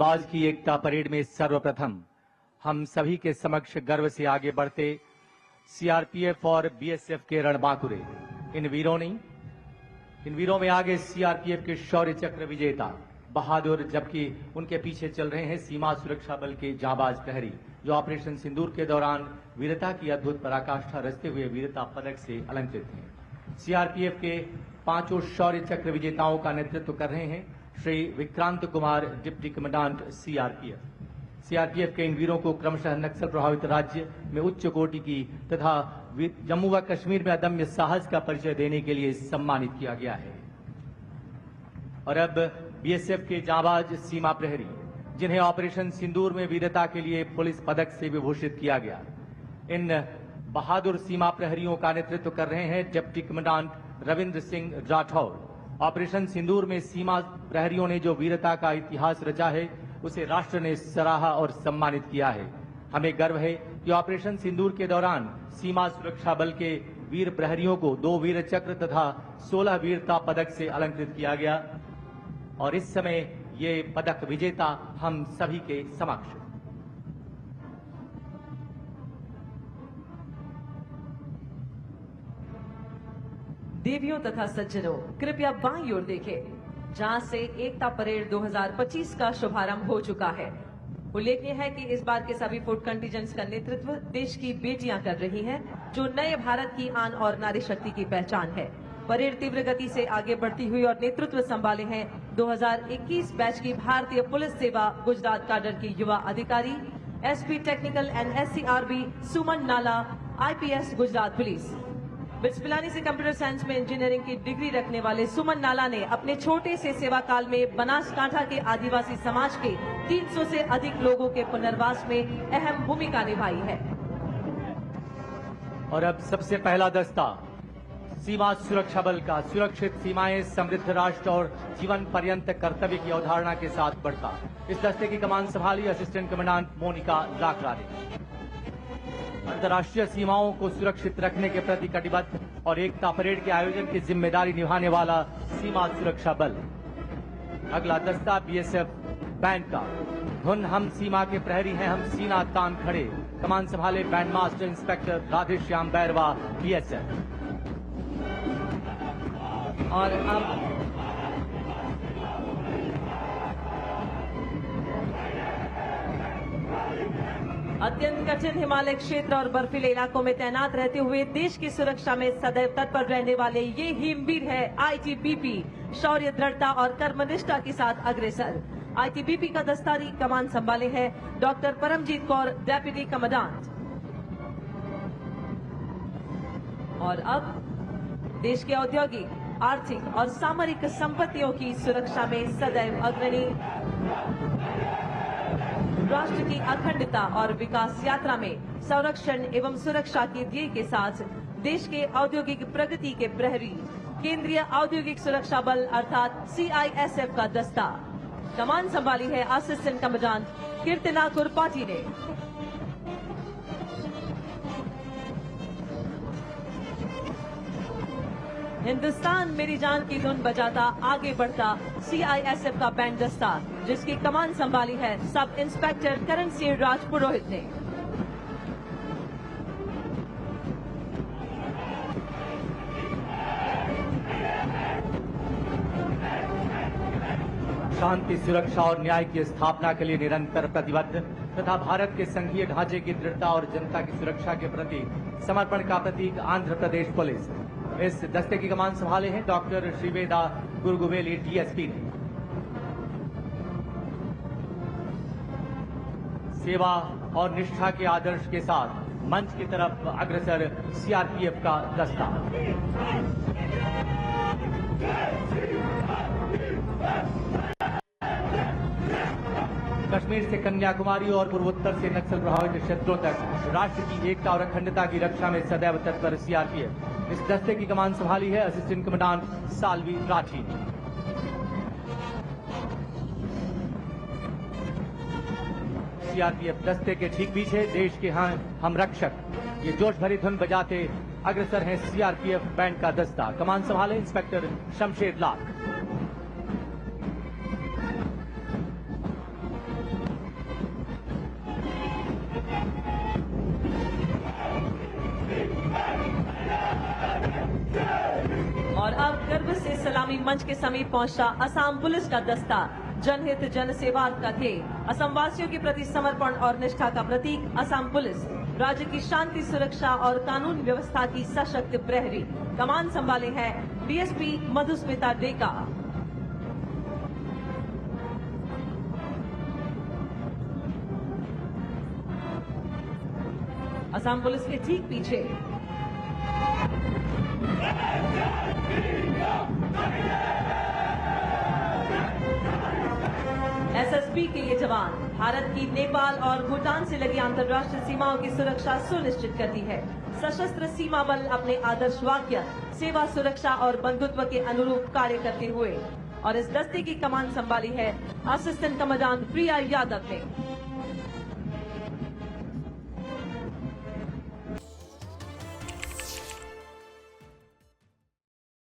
आज की एकता परेड में सर्वप्रथम हम सभी के समक्ष गर्व से आगे बढ़ते सीआरपीएफ और बीएसएफ के रणबांकुरे इन वीरों में आगे सीआरपीएफ के शौर्य चक्र विजेता बहादुर, जबकि उनके पीछे चल रहे हैं सीमा सुरक्षा बल के जांबाज प्रहरी जो ऑपरेशन सिंदूर के दौरान वीरता की अद्भुत पराकाष्ठा रचते हुए वीरता पदक से अलंकृत हैं। सीआरपीएफ के पांचों शौर्य चक्र विजेताओं का नेतृत्व कर रहे हैं Shri Vikrant Kumar, deputy commandant CRPF. CRPF के इन वीरों को क्रमशः नक्सल प्रभावित राज्य में उच्च कोटि की तथा जम्मू व कश्मीर में अदम्य साहस का परिचय देने के लिए सम्मानित किया गया है। और अब बीएसएफ के जांबाज सीमा प्रहरी जिन्हें ऑपरेशन सिंदूर में वीरता के लिए पुलिस पदक से विभूषित किया गया, इन बहादुर सीमा प्रहरियों का नेतृत्व कर रहे हैं deputy commandant Ravindra Singh Rathore. Operation Sindoor में सीमा प्रहरियों ने जो वीरता का इतिहास रचा है उसे राष्ट्र ने सराहा और सम्मानित किया है। हमें गर्व है कि ऑपरेशन सिंदूर के दौरान सीमा सुरक्षा बल के वीर प्रहरियों को 2 वीर चक्र तथा 16 वीरता पदक से अलंकृत किया गया और इस समय ये पदक विजेता हम सभी के समक्ष। देवियों तथा सज्जनों, कृपया बाईं ओर देखें, जहां से एकता परेड 2025 का शुभारंभ हो चुका है। उल्लेखनीय है कि इस बार के सभी फुट कंटिजेंट्स का नेतृत्व देश की बेटियां कर रही हैं, जो नए भारत की आन और नारी शक्ति की पहचान है। परेड तीव्र गति से आगे बढ़ती हुई और नेतृत्व संभाले हैं 2021 बैच की भारतीय पुलिस सेवा गुजरात काडर की युवा अधिकारी एसपी टेक्निकल एंड एससीआरबी सुमन नाला, आईपीएस गुजरात पुलिस। बिट्स से कंप्यूटर साइंस में इंजीनियरिंग की डिग्री रखने वाले सुमन नाला ने अपने छोटे से सेवा काल में बनासकांठा के आदिवासी समाज के 300 से अधिक लोगों के पुनर्वास में अहम भूमिका निभाई है। और अब सबसे पहला दस्ता सीमा सुरक्षा बल का सुरक्षित सीमाएं समृद्ध राष्ट्र और जीवन पर्यंत कर्तव्य की अवधारणा के साथ बढ़ता। इस दस्ते की कमान संभाली असिस्टेंट कमांडेंट मोनिका लाकरा ने। अंतर्राष्ट्रीय सीमाओं को सुरक्षित रखने के प्रति कटिबद्ध और एकता परेड के आयोजन की जिम्मेदारी निभाने वाला सीमा सुरक्षा बल। अगला दस्ता बीएसएफ बैंड का। धुन हम सीमा के प्रहरी हैं, हम सीना तान खड़े। कमान संभाले band master inspector Radheshyam Bairwa, BSF. और अब अत्यंत कठिन हिमालय क्षेत्र और बर्फीले इलाकों में तैनात रहते हुए देश की सुरक्षा में सदैव तत्पर रहने वाले ये हिमवीर है आईटीबीपी, शौर्य, दृढ़ता और कर्मनिष्ठा के साथ अग्रसर। आईटीबीपी का दस्तारी कमान संभाले है doctor Paramjit Kaur, deputy commandant. और अब देश के औद्योगिक, आर्थिक और सामरिक संपत्तियों की सुरक्षा में सदैव अग्रणी, राष्ट्र की अखंडता और विकास यात्रा में संरक्षण एवं सुरक्षा के ध्येय के साथ देश के औद्योगिक प्रगति के प्रहरी केंद्रीय औद्योगिक सुरक्षा बल अर्थात सीआईएसएफ का दस्ता। कमान संभाली है असिस्टेंट कमांडेंट कीर्तना कुरपाटी ने। हिंदुस्तान मेरी जान की धुन बजाता आगे बढ़ता सीआईएसएफ का बैंड दस्ता, जिसकी कमान संभाली है सब इंस्पेक्टर करण सिंह राजपुरोहित ने। शांति, सुरक्षा और न्याय की स्थापना के लिए निरंतर प्रतिबद्ध तथा भारत के संघीय ढांचे की दृढ़ता और जनता की सुरक्षा के प्रति समर्पण का प्रतीक आंध्र प्रदेश पुलिस। इस दस्ते की कमान संभाले हैं डॉक्टर श्रीवेदा गुरगुवेली, डीएसपी ने। सेवा और निष्ठा के आदर्श के साथ मंच की तरफ अग्रसर सीआरपीएफ का दस्ता। कश्मीर से कन्याकुमारी और पूर्वोत्तर से नक्सल प्रभावित क्षेत्रों तक राष्ट्र की एकता और अखंडता की रक्षा में सदैव तत्पर सीआरपीएफ। इस दस्ते की कमान संभाली है असिस्टेंट कमांडेंट सालवी राठी ने। सीआरपीएफ दस्ते के ठीक पीछे देश के हम रक्षक ये जोश भरी धुन बजाते अग्रसर हैं सीआरपीएफ बैंड का दस्ता। कमान संभाले इंस्पेक्टर शमशेद लाल। आगामी मंच के समीप पहुंचा असम पुलिस का दस्ता। जनहित जन सेवा का ध्येय, असम वासियों के प्रति समर्पण और निष्ठा का प्रतीक असम पुलिस राज्य की शांति, सुरक्षा और कानून व्यवस्था की सशक्त प्रहरी। कमान संभाले हैं डीएसपी मधुस्मिता डेका। असम पुलिस के ठीक पीछे एसएसबी के ये जवान भारत की नेपाल और भूटान से लगी अंतर्राष्ट्रीय सीमाओं की सुरक्षा सुनिश्चित करती है। सशस्त्र सीमा बल अपने आदर्श वाक्य सेवा, सुरक्षा और बंधुत्व के अनुरूप कार्य करते हुए और इस दस्ते की कमान संभाली है असिस्टेंट कमांडेंट प्रिया यादव ने।